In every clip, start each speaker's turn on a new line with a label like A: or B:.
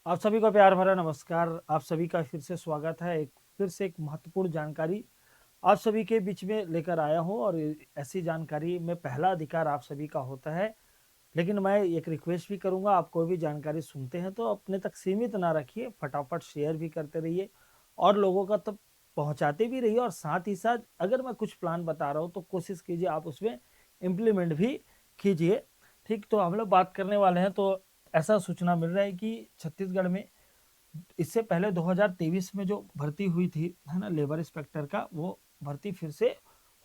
A: आप सभी को प्यार भरा नमस्कार। आप सभी का फिर से स्वागत है। फिर से एक महत्वपूर्ण जानकारी आप सभी के बीच में लेकर आया हूं और ऐसी जानकारी में पहला अधिकार आप सभी का होता है। लेकिन मैं एक रिक्वेस्ट भी करूंगा, आप कोई भी जानकारी सुनते हैं तो अपने तक सीमित ना रखिए, फटाफट शेयर भी करते रहिए और लोगों का तब पहुंचाते भी रहिए। और साथ ही साथ अगर मैं कुछ प्लान बता रहा हूं तो कोशिश कीजिए आप उसमें इम्प्लीमेंट भी कीजिए। ठीक, तो हम लोग बात करने वाले हैं। तो ऐसा सूचना मिल रहा है कि छत्तीसगढ़ में इससे पहले 2023 में जो भर्ती हुई थी, है ना, लेबर इंस्पेक्टर का, वो भर्ती फिर से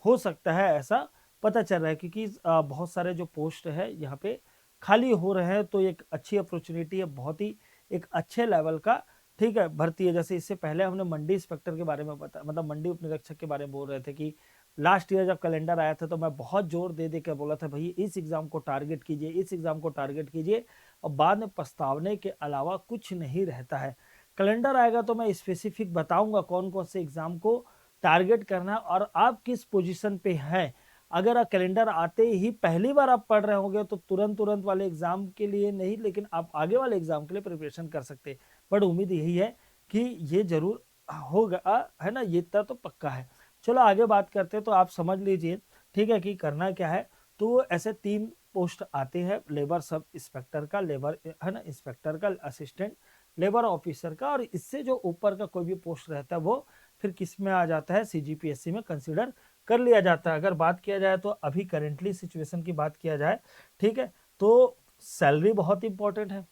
A: हो सकता है, ऐसा पता चल रहा है। क्योंकि बहुत सारे जो पोस्ट है यहाँ पे खाली हो रहे हैं, तो एक अच्छी अपॉर्चुनिटी है, बहुत ही एक अच्छे लेवल का, ठीक है, भर्ती है। जैसे इससे पहले हमने मंडी इंस्पेक्टर के बारे में बता, मतलब मंडी उप निरीक्षक के बारे में बोल रहे थे कि लास्ट ईयर जब कैलेंडर आया था तो मैं बहुत जोर दे दे के बोला था भाई इस एग्जाम को टारगेट कीजिए, इस एग्जाम को टारगेट कीजिए। और बाद में पछतावने के अलावा कुछ नहीं रहता है। कैलेंडर आएगा तो मैं स्पेसिफिक बताऊंगा कौन कौन से एग्जाम को टारगेट करना है और आप किस पोजीशन पे हैं। अगर आप कैलेंडर आते ही पहली बार आप पढ़ रहे होंगे तो तुरंत तुरंत वाले एग्जाम के लिए नहीं, लेकिन आप आगे वाले एग्जाम के लिए प्रिपरेशन कर सकते हैं। बट उम्मीद यही है कि ये जरूर होगा, है ना, ये इतना तो पक्का है। चलो आगे बात करते हैं। तो आप समझ लीजिए, ठीक है, कि करना क्या है। तो ऐसे 3 पोस्ट आते हैं, लेबर सब इंस्पेक्टर का, लेबर, है ना, इंस्पेक्टर का, असिस्टेंट लेबर ऑफिसर का, और इससे जो ऊपर का कोई भी पोस्ट रहता है वो फिर किस में आ जाता है, सीजीपीएससी में कंसीडर कर लिया जाता है। अगर बात किया जाए तो अभी करेंटली सिचुएशन की बात किया जाए, ठीक है, तो सैलरी बहुत इंपॉर्टेंट है।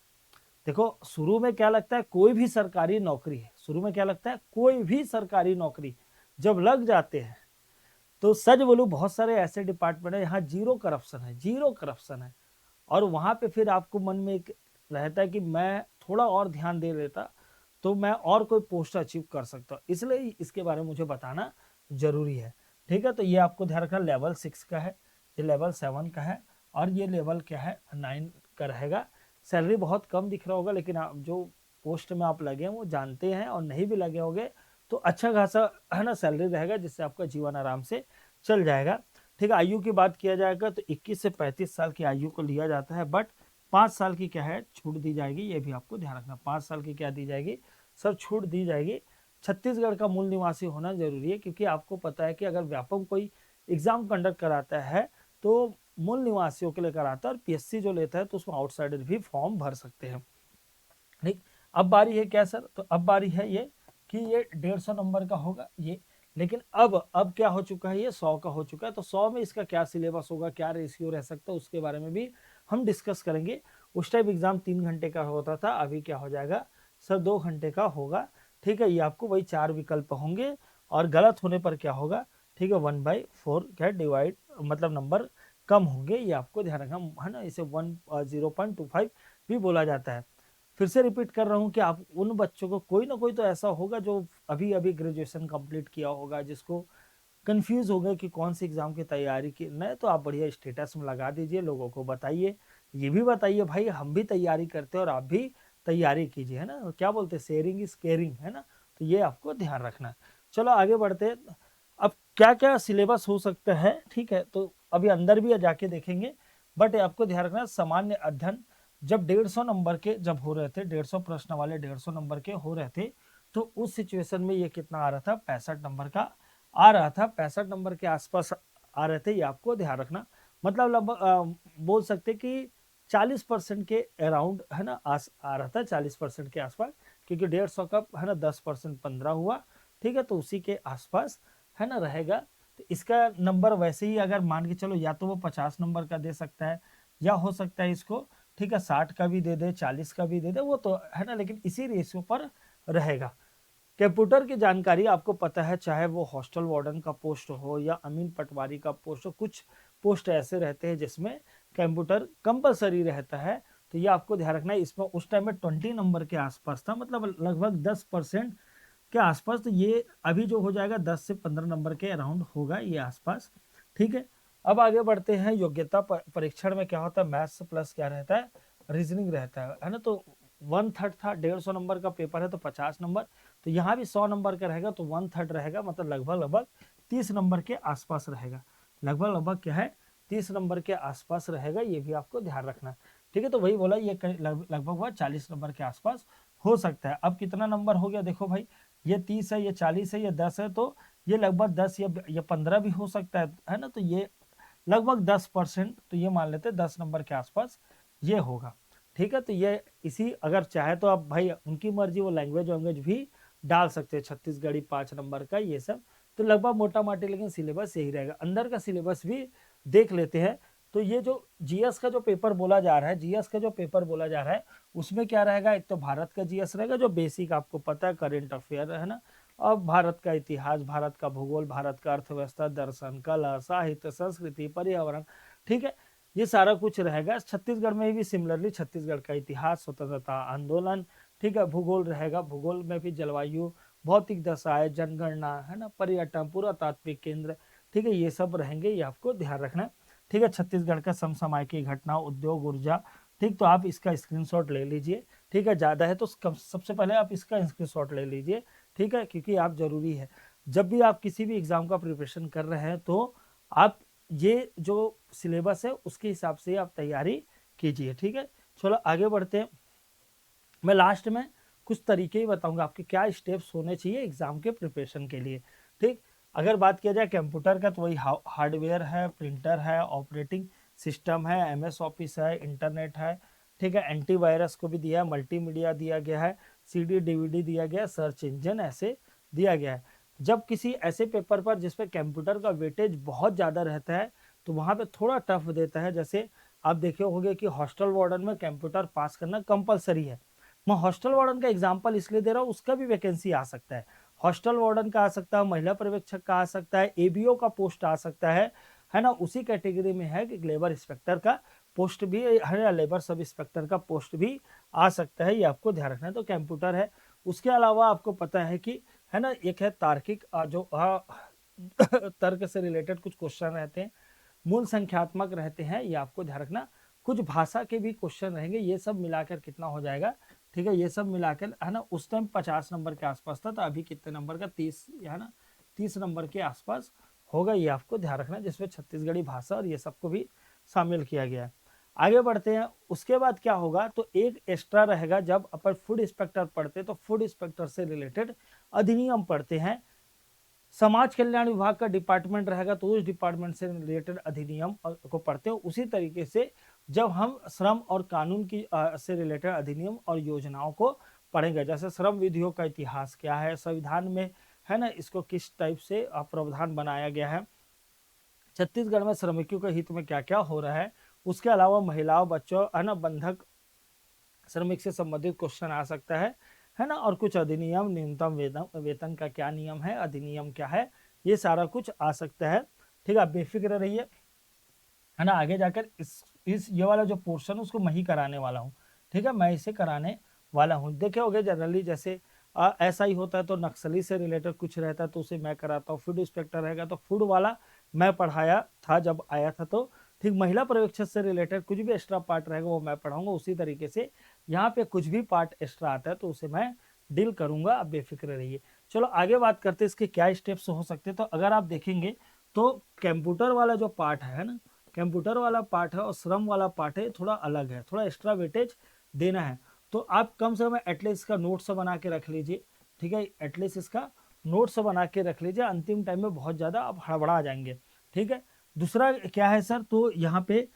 A: देखो, शुरू में क्या लगता है, कोई भी सरकारी नौकरी है, शुरू में क्या लगता है, कोई भी सरकारी नौकरी जब लग जाते हैं तो सच बोलूं बहुत सारे ऐसे डिपार्टमेंट है यहाँ जीरो करप्शन है, जीरो करप्शन है। और वहां पे फिर आपको मन में एक रहता है कि मैं थोड़ा और ध्यान दे लेता तो मैं और कोई पोस्ट अचीव कर सकता हूँ, इसलिए इसके बारे में मुझे बताना जरूरी है। ठीक है, तो ये आपको ध्यान रखना, लेवल 6 का है, ये लेवल 7 का है, और ये लेवल क्या है, 9 का रहेगा। सैलरी बहुत कम दिख रहा होगा, लेकिन आप जो पोस्ट में आप लगे हैं वो जानते हैं, और नहीं भी लगे होंगे तो अच्छा खासा, है ना, सैलरी रहेगा, जिससे आपका जीवन आराम से चल जाएगा। ठीक है, आयु की बात किया जाएगा तो 21 से 35 साल की आयु को लिया जाता है, बट 5 साल की क्या है, छूट दी जाएगी। ये भी आपको ध्यान रखना, 5 साल की क्या दी जाएगी, सर, छूट दी जाएगी। छत्तीसगढ़ का मूल निवासी होना जरूरी है, क्योंकि आपको पता है कि अगर व्यापक कोई एग्जाम कंडक्ट कराता है तो मूल निवासियों के लिए कराता है, और पीएससी जो लेता है तो उसमें आउटसाइडर भी फॉर्म भर सकते हैं। ठीक, अब बारी है क्या सर, तो अब बारी है ये कि ये 150 नंबर का होगा ये। लेकिन अब क्या हो चुका है, ये 100 का हो चुका है। तो 100 में इसका क्या सिलेबस होगा, क्या रेशियो रह सकता है, उसके बारे में भी हम डिस्कस करेंगे। उस टाइम एग्जाम 3 घंटे का होता था, अभी क्या हो जाएगा सर, 2 घंटे का होगा। ठीक है, ये आपको वही 4 विकल्प होंगे, और गलत होने पर क्या होगा, ठीक है, 1/4 क्या डिवाइड, मतलब नंबर कम होंगे, ये आपको ध्यान रखना, है ना। इसे 0.25 भी बोला जाता है। फिर से रिपीट कर रहा हूं कि आप उन बच्चों को, कोई ना कोई तो ऐसा होगा जो अभी अभी ग्रेजुएशन कंप्लीट किया होगा, जिसको कंफ्यूज हो गए कि कौन सी एग्जाम की तैयारी की नहीं, तो आप बढ़िया स्टेटस में लगा दीजिए, लोगों को बताइए, ये भी बताइए भाई हम भी तैयारी करते हैं और आप भी तैयारी कीजिए, है ना। क्या बोलते हैं, शेयरिंग इज केयरिंग, है ना। तो ये आपको ध्यान रखना है। चलो आगे बढ़ते हैं। अब क्या क्या सिलेबस हो सकता है, ठीक है, तो अभी अंदर भी जाके देखेंगे। बट आपको ध्यान रखना, सामान्य अध्ययन जब 150 नंबर के जब हो रहे थे, 150 प्रश्न वाले 150 नंबर के हो रहे थे, तो उस सिचुएशन में ये कितना आ रहा था, 65 नंबर का आ रहा था, 65 नंबर के आसपास आ रहे थे, ये आपको ध्यान रखना। मतलब लगभग बोल सकते कि 40% के अराउंड, है ना, आ रहा था 40% के आसपास, क्योंकि 150 का, है ना, 10% 15 हुआ, ठीक है, तो उसी के आसपास, है ना, रहेगा। तो इसका नंबर वैसे ही अगर मान के चलो, या तो वो 50 नंबर का दे सकता है, या हो सकता है इसको, ठीक है, 60 का भी दे दे, 40 का भी दे दे, वो तो है ना, लेकिन इसी रेशियो पर रहेगा। कंप्यूटर की जानकारी आपको पता है, चाहे वो हॉस्टल वार्डन का पोस्ट हो या अमीन पटवारी का पोस्ट हो, कुछ पोस्ट ऐसे रहते हैं जिसमें कंप्यूटर कंपलसरी रहता है। तो ये आपको ध्यान रखना है। इसमें उस टाइम में 20 नंबर के आसपास था, मतलब लगभग 10% के आसपास। तो ये अभी जो हो जाएगा 10 से 15 नंबर के अराउंड होगा ये आसपास। ठीक है, अब आगे बढ़ते हैं। योग्यता परीक्षण में क्या होता है, मैथ्स प्लस क्या रहता है, रीजनिंग रहता है ना। तो 1/3 था, 150 नंबर का पेपर है तो 50 नंबर। तो यहाँ भी 100 नंबर का रहेगा तो 1/3 रहेगा, मतलब लगभग लगभग 30 नंबर के आसपास रहेगा। लगभग लगभग क्या है, 30 नंबर के आसपास रहेगा, ये भी आपको ध्यान रखना। ठीक है, तो वही बोला, ये लगभग वह 40 नंबर के आसपास हो सकता है। अब कितना नंबर हो गया देखो भाई, ये 30 है, ये 40 है, ये 10 है, तो ये लगभग 10 या 15 भी हो सकता है ना। तो ये लगभग 10%, तो ये मान लेते हैं 10 नंबर के आसपास ये होगा। ठीक है, तो ये इसी, अगर चाहे तो आप भाई उनकी मर्जी, वो लैंग्वेज वैंग्वेज भी डाल सकते हैं, छत्तीसगढ़ी 5 नंबर का ये सब। तो लगभग मोटा माटी लेकिन सिलेबस यही रहेगा। अंदर का सिलेबस भी देख लेते हैं। तो ये जो जीएस का जो पेपर बोला जा रहा है, जीएस का जो पेपर बोला जा रहा है, उसमें क्या रहेगा, एक तो भारत का जीएस रहेगा जो बेसिक आपको पता है, करेंट अफेयर है ना। अब भारत का इतिहास, भारत का भूगोल, भारत का अर्थव्यवस्था, दर्शन, कला, साहित्य, संस्कृति, पर्यावरण, ठीक है, ये सारा कुछ रहेगा। छत्तीसगढ़ में भी सिमिलरली छत्तीसगढ़ का इतिहास, स्वतंत्रता आंदोलन, ठीक है, भूगोल रहेगा, भूगोल में भी जलवायु, भौतिक दशाएं, जनगणना है ना, पर्यटन, पुरातात्विक केंद्र, ठीक है, ये सब रहेंगे, ये आपको ध्यान रखना है। ठीक है, छत्तीसगढ़ का समसामयिक घटना, उद्योग, ऊर्जा, ठीक, तो आप इसका स्क्रीनशॉट ले लीजिए। ठीक है, ज्यादा है तो सबसे पहले आप इसका स्क्रीनशॉट ले लीजिए। ठीक है, क्योंकि आप जरूरी है, जब भी आप किसी भी एग्जाम का प्रिपरेशन कर रहे हैं तो आप ये जो सिलेबस है उसके हिसाब से आप तैयारी कीजिए। ठीक है, चलो आगे बढ़ते हैं। मैं लास्ट में कुछ तरीके ही बताऊंगा आपके क्या स्टेप्स होने चाहिए एग्जाम के प्रिपरेशन के लिए। ठीक, अगर बात किया जाए कंप्यूटर का, तो वही हार्डवेयर है, प्रिंटर है, ऑपरेटिंग सिस्टम है, एमएस ऑफिस है, इंटरनेट है, ठीक है, एंटीवायरस को भी दिया है, मल्टीमीडिया दिया गया है, सीडी डीवीडी दिया गया है, सर्च इंजन ऐसे दिया गया है। जब किसी ऐसे पेपर पर जिसपे कंप्यूटर का वेटेज बहुत ज़्यादा रहता है तो वहाँ पे थोड़ा टफ देता है। जैसे आप देखे होंगे कि हॉस्टल वार्डन में कंप्यूटर पास करना कंपलसरी है। मैं हॉस्टल वार्डन का एग्जांपल इसलिए दे रहा हूँ, उसका भी वैकेंसी आ सकता है, हॉस्टल वार्डन का आ सकता है, महिला पर्यवेक्षक का आ सकता है, एबीओ का पोस्ट आ सकता है ना। उसी कैटेगरी में है कि लेबर इंस्पेक्टर का पोस्ट भी है या लेबर सब इंस्पेक्टर का पोस्ट भी आ सकता है, ये आपको ध्यान रखना है। तो कंप्यूटर है। उसके अलावा आपको पता है कि है ना, एक है तार्किक, जो तर्क से रिलेटेड कुछ क्वेश्चन रहते हैं, मूल संख्यात्मक रहते हैं, ये आपको ध्यान रखना। कुछ भाषा के भी क्वेश्चन रहेंगे, ये सब मिलाकर कितना हो जाएगा, ठीक है, ये सब मिलाकर है ना, उस टाइम 50 नंबर के आसपास था, तो अभी कितने नंबर का, 30 है ना, 30 नंबर के आसपास होगा, ये आपको ध्यान रखना, जिसमें छत्तीसगढ़ी भाषा और ये सबको भी शामिल किया गया है। आगे बढ़ते हैं। उसके बाद क्या होगा, तो एक एक्स्ट्रा रहेगा, जब अपन फूड इंस्पेक्टर पढ़ते हैं तो फूड इंस्पेक्टर से रिलेटेड अधिनियम पढ़ते हैं। समाज कल्याण विभाग का डिपार्टमेंट रहेगा तो उस डिपार्टमेंट से रिलेटेड अधिनियम को पढ़ते हैं। उसी तरीके से जब हम श्रम और कानून की से रिलेटेड अधिनियम और योजनाओं को पढ़ेंगे, जैसे श्रम विधियों का इतिहास क्या है, संविधान में है ना इसको किस टाइप से प्रावधान बनाया गया है, छत्तीसगढ़ में श्रमिकों के हित में क्या क्या हो रहा है। उसके अलावा महिलाओं, बच्चों है ना, बंधक श्रमिक से संबंधित क्वेश्चन आ सकता है ना। और कुछ अधिनियम, न्यूनतम वेतन वेतन का क्या नियम है, अधिनियम क्या है, ये सारा कुछ आ सकता है। ठीक है, आप बेफिक्र रहिए, है ना। आगे जाकर इस ये वाला जो पोर्शन उसको मैं ही कराने वाला हूँ। ठीक है, मैं इसे कराने वाला हूँ। देखे होगे जनरली जैसे ऐसा ही होता है, तो नक्सली से रिलेटेड कुछ रहता है तो उसे मैं कराता हूँ। फूड इंस्पेक्टर रहेगा तो फूड वाला मैं पढ़ाया था जब आया था, तो ठीक, महिला पर्यवेक्षक से रिलेटेड कुछ भी एक्स्ट्रा पार्ट रहेगा वो मैं पढ़ाऊंगा। उसी तरीके से यहाँ पे कुछ भी पार्ट एक्स्ट्रा आता है तो उसे मैं डील करूंगा, आप बेफिक्र रहिए। चलो आगे बात करते हैं इसके क्या स्टेप्स हो सकते हैं। तो अगर आप देखेंगे तो कंप्यूटर वाला जो पार्ट है ना, कंप्यूटर वाला पार्ट है और श्रम वाला पार्ट है, थोड़ा अलग है, थोड़ा एक्स्ट्रा वेटेज देना है। तो आप कम से कम एटलीस्ट इसका नोट्स बना के रख लीजिए। ठीक है, एटलीस्ट इसका नोट्स बना के रख लीजिए, अंतिम टाइम में बहुत ज़्यादा आप हड़बड़ा जाएंगे। ठीक है, दूसरा क्या है सर, तो यहाँ पे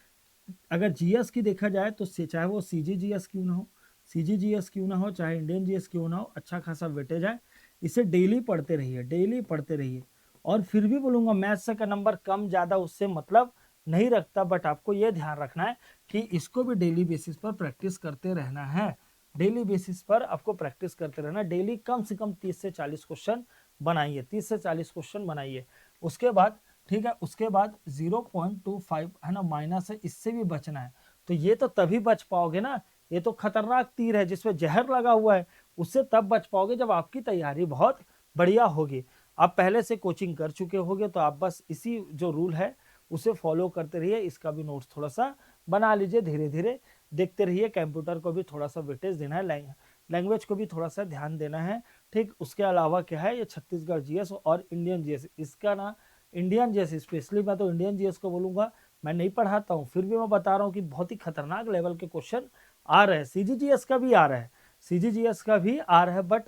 A: अगर जीएस की देखा जाए तो चाहे वो सीजीजीएस क्यों ना हो, सीजीजीएस क्यों ना हो, चाहे इंडियन जीएस क्यों ना हो, अच्छा खासा वेटेज है, इसे डेली पढ़ते रहिए, डेली पढ़ते रहिए। और फिर भी बोलूंगा मैथ्स का नंबर कम ज़्यादा उससे मतलब नहीं रखता, बट आपको यह ध्यान रखना है कि इसको भी डेली बेसिस पर प्रैक्टिस करते रहना है। डेली बेसिस पर आपको प्रैक्टिस करते रहना, डेली कम से कम 30 से 40 क्वेश्चन बनाइए, 30 से 40 क्वेश्चन बनाइए। उसके बाद ठीक है, उसके बाद 0.25 है ना माइनस है, इससे भी बचना है। तो ये तो तभी बच पाओगे ना, ये तो खतरनाक तीर है जिसमें जहर लगा हुआ है, उससे तब बच पाओगे जब आपकी तैयारी बहुत बढ़िया होगी। आप पहले से कोचिंग कर चुके होगे तो आप बस इसी जो रूल है उसे फॉलो करते रहिए। इसका भी नोट्स थोड़ा सा बना लीजिए, धीरे धीरे देखते रहिए। कंप्यूटर को भी थोड़ा सा वेटेज देना है, लैंग्वेज को भी थोड़ा सा ध्यान देना है। ठीक, उसके अलावा क्या है, ये छत्तीसगढ़ जीएस और इंडियन जीएस, इसका ना इंडियन जीएस स्पेशली, मैं तो इंडियन जीएस को बोलूंगा, मैं नहीं पढ़ाता हूँ फिर भी मैं बता रहा हूँ कि बहुत ही खतरनाक लेवल के क्वेश्चन आ रहे हैं। सीजीजीएस का भी आ रहा है, सीजीजीएस का भी आ रहा है, बट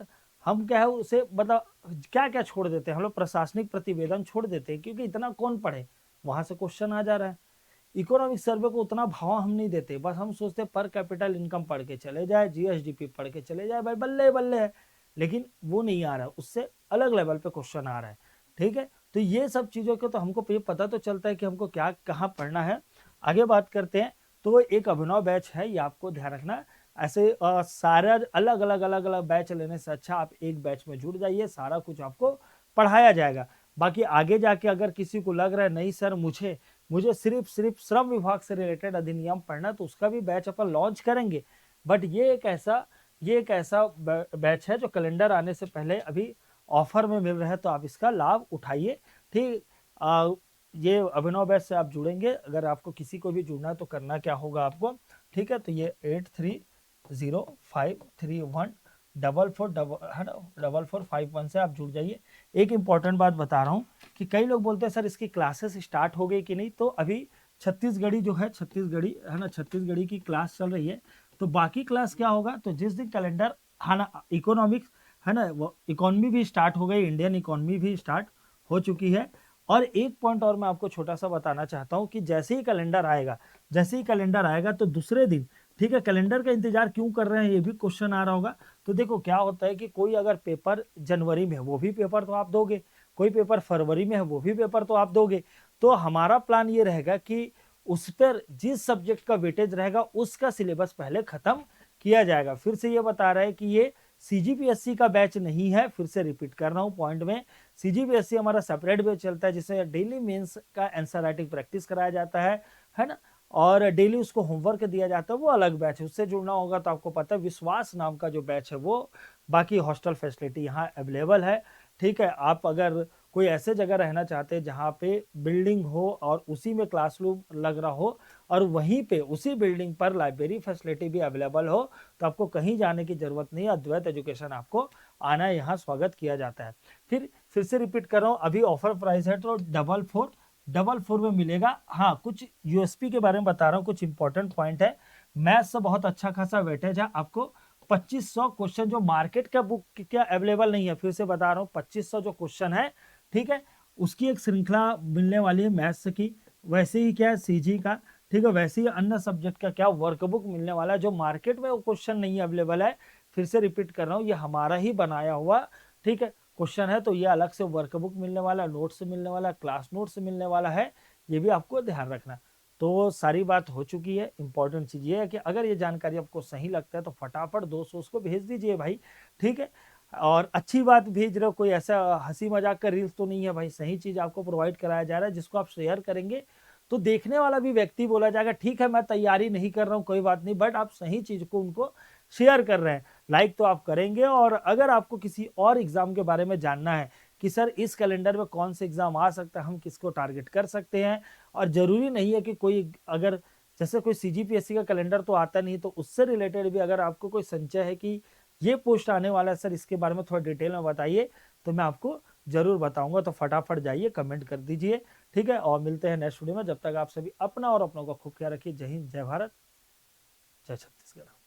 A: हम क्या है उसे मतलब क्या क्या छोड़ देते हैं हम लोग, प्रशासनिक प्रतिवेदन छोड़ देते हैं क्योंकि इतना कौन पढ़े, वहां से क्वेश्चन आ जा रहा है। इकोनॉमिक सर्वे को उतना भाव हम नहीं देते, बस हम सोचते पर कैपिटल इनकम पढ़ के चले जाए, जीएसडीपी पढ़ के चले जाए, भाई बल्ले बल्ले है। लेकिन वो नहीं आ रहा है, उससे अलग लेवल पे क्वेश्चन आ रहा है। ठीक है, तो ये सब चीजों को तो हमको ये पता तो चलता है कि हमको क्या कहाँ पढ़ना है। आगे बात करते हैं। तो एक अभिनव बैच है, ये आपको ध्यान रखना। ऐसे सारा अलग अलग अलग अलग बैच लेने से अच्छा आप एक बैच में जुड़ जाइए, सारा कुछ आपको पढ़ाया जाएगा। बाकी आगे जाके अगर किसी को लग रहा है नहीं सर मुझे मुझे सिर्फ सिर्फ श्रम विभाग से रिलेटेड अधिनियम पढ़ना, तो उसका भी बैच अपन लॉन्च करेंगे। बट ये एक ऐसा बैच है जो कैलेंडर आने से पहले अभी ऑफर में मिल रहा है, तो आप इसका लाभ उठाइए। ठीक, ये अभिनव बैच से आप जुड़ेंगे। अगर आपको किसी को भी जुड़ना है तो करना क्या होगा आपको, ठीक है, तो ये 830531444451 से आप जुड़ जाइए। एक इंपॉर्टेंट बात बता रहा हूँ कि कई लोग बोलते हैं सर इसकी क्लासेस स्टार्ट हो गई कि नहीं, तो अभी छत्तीसगढ़ी जो है, छत्तीसगढ़ी है ना, छत्तीसगढ़ी की क्लास चल रही है। तो बाकी क्लास क्या होगा, तो जिस दिन कैलेंडर है ना, इकोनॉमिक्स है ना, वो इकोनॉमी भी स्टार्ट हो गई, इंडियन इकोनॉमी भी स्टार्ट हो चुकी है। और एक पॉइंट और मैं आपको छोटा सा बताना चाहता हूं कि जैसे ही कैलेंडर आएगा, तो दूसरे दिन, ठीक है, कैलेंडर का इंतजार क्यों कर रहे हैं, ये भी क्वेश्चन आ रहा होगा। तो देखो क्या होता है कि कोई अगर पेपर जनवरी में है वो भी पेपर तो आप दोगे, कोई पेपर फरवरी में है वो भी पेपर तो आप दोगे। तो हमारा प्लान ये रहेगा कि उस पर जिस सब्जेक्ट का वेटेज रहेगा उसका सिलेबस पहले खत्म किया जाएगा। फिर से ये बता रहा है कि ये सीजीपीएससी का बैच नहीं है, फिर से रिपीट कर रहा हूं पॉइंट में। सीजीपीएससी हमारा सेपरेट बैच चलता है जिसमें डेली मेंस का आंसर राइटिंग प्रैक्टिस कराया जाता है ना, और डेली उसको होमवर्क दिया जाता है, वो अलग बैच है। उससे जुड़ना होगा तो आपको पता है विश्वास नाम का जो बैच है वो, बाकी हॉस्टल फैसिलिटी यहाँ अवेलेबल है। ठीक है, आप अगर कोई ऐसे जगह रहना चाहते हैं जहाँ पे बिल्डिंग हो और उसी में क्लासरूम लग रहा हो और वहीं पे उसी बिल्डिंग पर लाइब्रेरी फैसिलिटी भी अवेलेबल हो, तो आपको कहीं जाने की जरूरत नहीं है। अद्वैत एजुकेशन आपको आना, यहाँ स्वागत किया जाता है। फिर से रिपीट कर रहा हूँ, अभी ऑफर प्राइस है तो 4444 में मिलेगा। हाँ, कुछ यूएसपी के बारे में बता रहा हूँ, कुछ इंपॉर्टेंट पॉइंट है। मैथ्स से बहुत अच्छा खासा वेटेज है, आपको 2500 क्वेश्चन जो मार्केट का बुक क्या अवेलेबल नहीं है, फिर से बता रहा हूँ 2500 जो क्वेश्चन है, ठीक है, उसकी एक श्रृंखला मिलने वाली है मैथ्स की। वैसे ही क्या है सीजी का, ठीक है, वैसे ही अन्य सब्जेक्ट का क्या वर्कबुक मिलने वाला है जो मार्केट में वो क्वेश्चन नहीं अवेलेबल है। फिर से रिपीट कर रहा हूँ, ये हमारा ही बनाया हुआ, ठीक है, क्वेश्चन है। तो ये अलग से वर्कबुक मिलने वाला, नोट्स मिलने वाला, क्लास नोट्स मिलने वाला है, ये भी आपको ध्यान रखना। तो सारी बात हो चुकी है। इंपॉर्टेंट चीज ये है कि अगर ये जानकारी आपको सही लगता है तो फटाफट दोस्तों उसको भेज दीजिए भाई, ठीक है। और अच्छी बात भेज रहे हो, कोई ऐसा हंसी मजाक का रील्स तो नहीं है भाई, सही चीज आपको प्रोवाइड कराया जा रहा है, जिसको आप शेयर करेंगे तो देखने वाला भी व्यक्ति बोला जाएगा ठीक है मैं तैयारी नहीं कर रहा हूं कोई बात नहीं, बट आप सही चीज को उनको शेयर कर रहे हैं, लाइक तो आप करेंगे। और अगर आपको किसी और एग्जाम के बारे में जानना है कि सर इस कैलेंडर में कौन से एग्जाम आ सकता है, हम किसको टारगेट कर सकते हैं, और जरूरी नहीं है कि कोई अगर जैसे कोई सीजीपीएससी का कैलेंडर तो आता नहीं, तो उससे रिलेटेड भी अगर आपको कोई संचय है कि ये पोस्ट आने वाला है सर इसके बारे में थोड़ा डिटेल में बताइए, तो मैं आपको जरूर बताऊंगा। तो फटाफट जाइए कमेंट कर दीजिए, ठीक है, और मिलते हैं नेक्स्ट वीडियो में। जब तक आप सभी अपना और अपनों का खूब ख्याल रखिए। जय हिंद, जय भारत, जय छत्तीसगढ़।